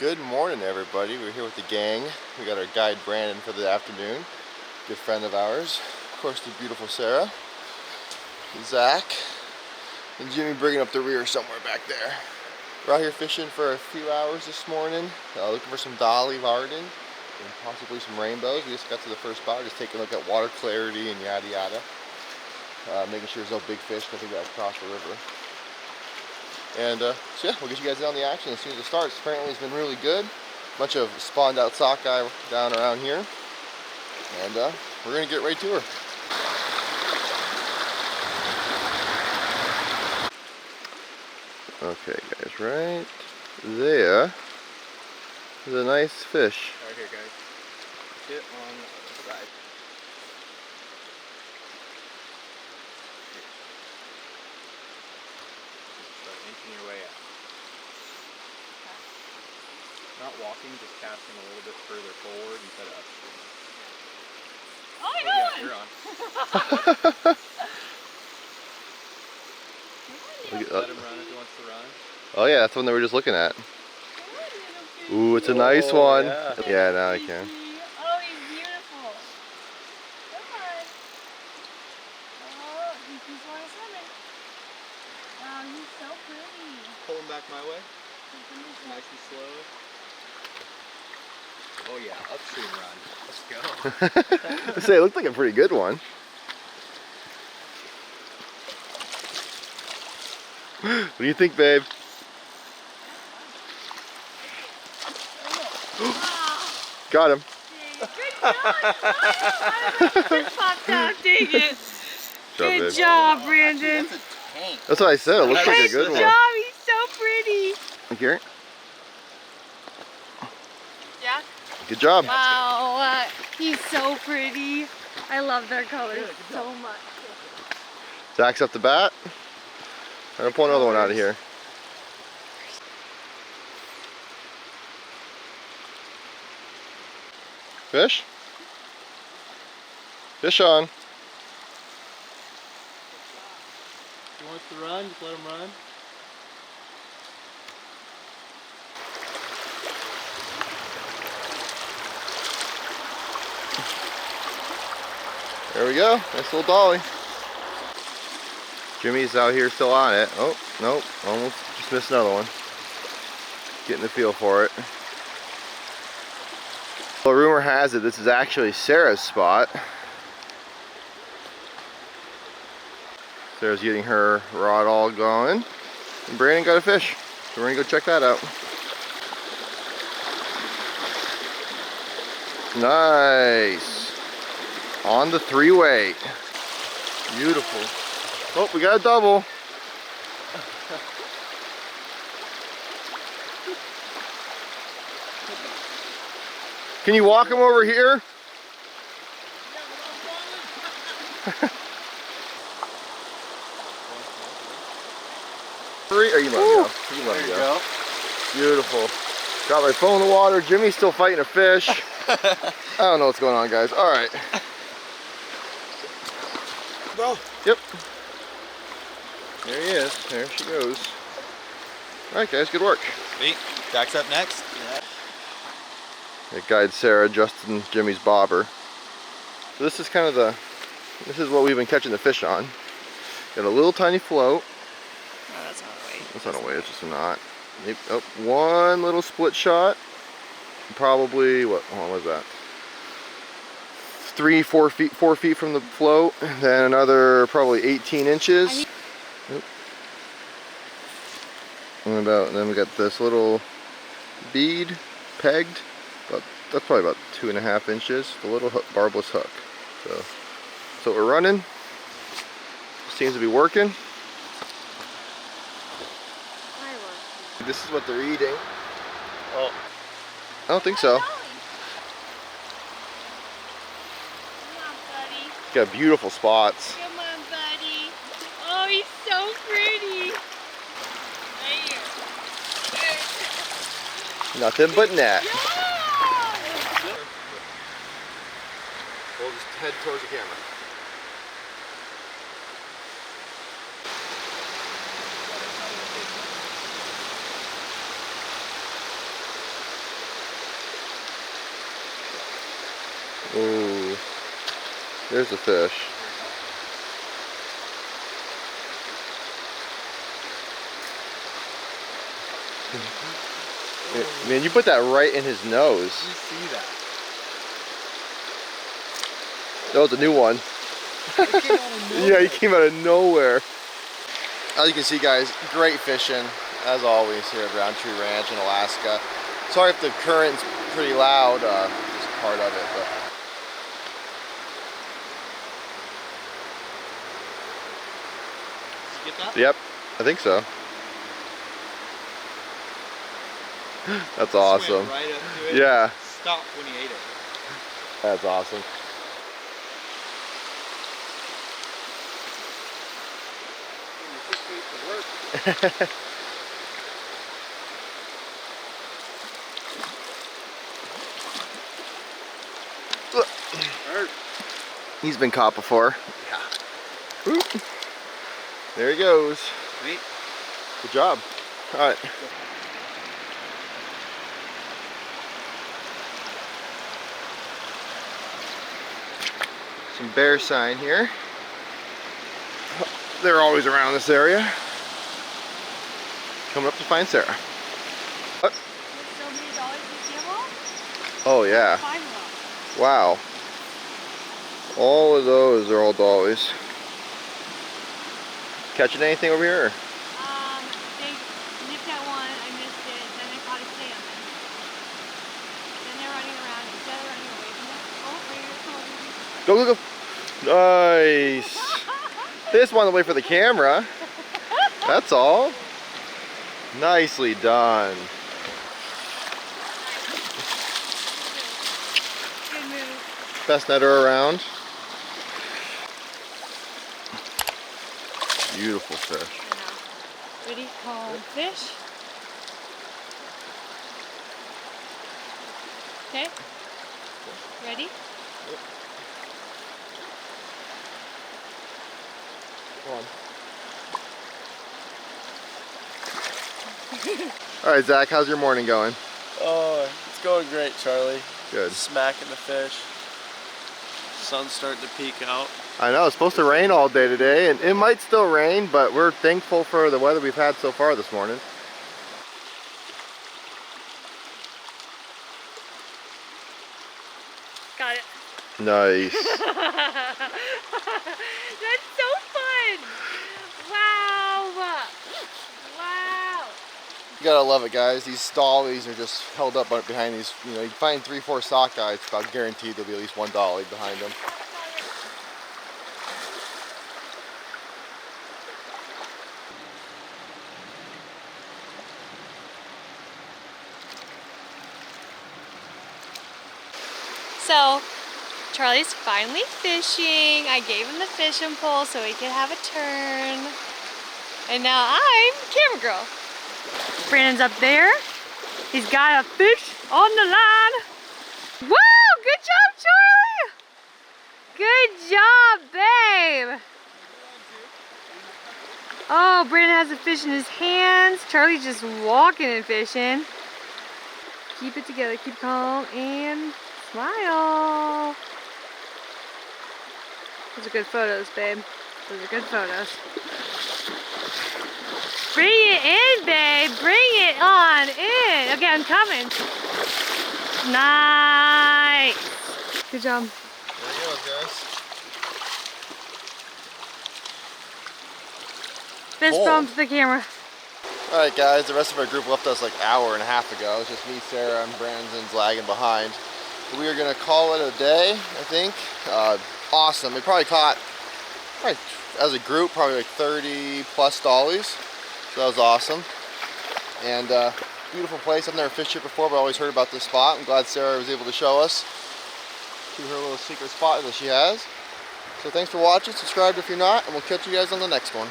Good morning, everybody. We're here with the gang. We got our guide Brandon for the afternoon, good friend of ours. Of course, the beautiful Sarah, Zach, and Jimmy bringing up the rear somewhere back there. We're out here fishing for a few hours this morning, looking for some Dolly, Varden, and possibly some rainbows. We just got to the first spot, just taking a look at water clarity and yada yada, making sure there's no big fish because we got to cross the river. And so yeah, we'll get you guys in on the action as soon as it starts. Apparently it's been really good. Bunch of spawned out sockeye down around here. And we're gonna get right to her. Okay guys, right there is a nice fish. Right here guys. Get on the side. Inching your way out. Not walking, just casting a little bit further forward instead of upstream. Oh my God! Yeah, you're on. Let him run if he wants to run. Oh yeah, that's the one that we were just looking at. Ooh, it's a nice one. Yeah, now I can. Oh, he's beautiful. Come on. Oh, he keeps on swimming. Wow, he's so pretty. Pull him back my way. Nice and slow. Oh yeah, upstream run. Let's go. Say, it looked like a pretty good one. What do you think, babe? Got him. Good job. Just popped out. Dang it. Good job, Brandon. That's what I said. It looks like a good one. Good job. He's so pretty. Here. Yeah. Good job. Wow. He's so pretty. I love their colors so much. Zach's up the bat. I'm gonna pull another one out of here. Fish? Fish on. If he wants to run, just let him run. There we go. Nice little dolly. Jimmy's out here still on it. Oh, nope. Almost just missed another one. Getting the feel for it. Well, rumor has it this is actually Sarah's spot. Sarah's getting her rod all going. And Brandon got a fish. So we're gonna go check that out. Nice. On the three-way. Beautiful. Oh, we got a double. Can you walk him over here? Three, or you let me go. You let me go. Beautiful. Got my phone in the water. Jimmy's still fighting a fish. I don't know what's going on, guys. All right. Go. Yep. There he is. There she goes. All right, guys. Good work. Sweet. Jack's up next. It guides Sarah, Justin, Jimmy's bobber. So this is kind of this is what we've been catching the fish on. Got a little tiny float. Oh, that's not a weight. That's not a weight, it's just a knot. Oh, one little split shot. Probably, what was that? 4 feet from the float. Then another probably 18 inches. And then we got this little bead pegged. That's probably about 2.5 inches. The little hook, barbless hook. So we're running. Seems to be working. This is what they're eating. Oh. I don't think so. Got beautiful spots. Come on, buddy. Oh, he's so pretty. Nothing but net. Yeah. We'll just head towards the camera. Ooh, there's the fish. Man, you put that right in his nose. You see that? That was a new one. It came out of nowhere. Yeah, he came out of nowhere. As you can see, guys, great fishing as always here at Roundtree Ranch in Alaska. Sorry if the current's pretty loud, just part of it. But Did you get that? yep, I think so. That's awesome. Swam right up to it. Yeah. Stopped when he ate it. That's awesome. He's been caught before. Yeah. Oop. There he goes. Sweet. Good job. All right. Some bear sign here. They're always around this area. Coming up to find Sarah. What? So many dollars you see them all? Oh yeah. Find them. Wow. All of those are all dollies. Catching anything over here? They nipped at one, I missed it, then they caught a salmon. Then they're running around, instead of running away from it. Oh, right here, come over. Go, go, go. Nice. They just wanted to wait for the camera. That's all. Nicely done. Good move. Best netter around. Beautiful fish. I know. Ready? Calm fish. Okay. Ready? Come on. All right, Zach, how's your morning going? Oh, it's going great, Charlie. Good. Smacking the fish. Sun's starting to peek out. I know, it's supposed to rain all day today, and it might still rain, but we're thankful for the weather we've had so far this morning. Got it. Nice. That's so fun. Wow. Wow. You gotta love it, guys. These dollies are just held up behind these, you know, you find 3-4 sockeyes, it's about guaranteed there'll be at least one dolly behind them. So, Charlie's finally fishing. I gave him the fishing pole so he could have a turn. And now I'm camera girl. Brandon's up there. He's got a fish on the line. Woo! Good job, Charlie! Good job, babe! Oh, Brandon has a fish in his hands. Charlie's just walking and fishing. Keep it together, keep calm, and smile. Those are good photos, babe. Those are good photos. Bring it in, babe. Bring it on in. Okay, I'm coming. Nice. Good job. There you go, guys. Fist Cool. bump to the camera. Alright guys, the rest of our group left us like an hour and a half ago. It's just me, Sarah, and Brandon's lagging behind. We are gonna call it a day, I think. Awesome. We probably caught, as a group, probably like 30 plus dollies. So that was awesome. And beautiful place. I've never fished it before, but I always heard about this spot. I'm glad Sarah was able to show us to her little secret spot that she has. So thanks for watching. Subscribe if you're not, and we'll catch you guys on the next one.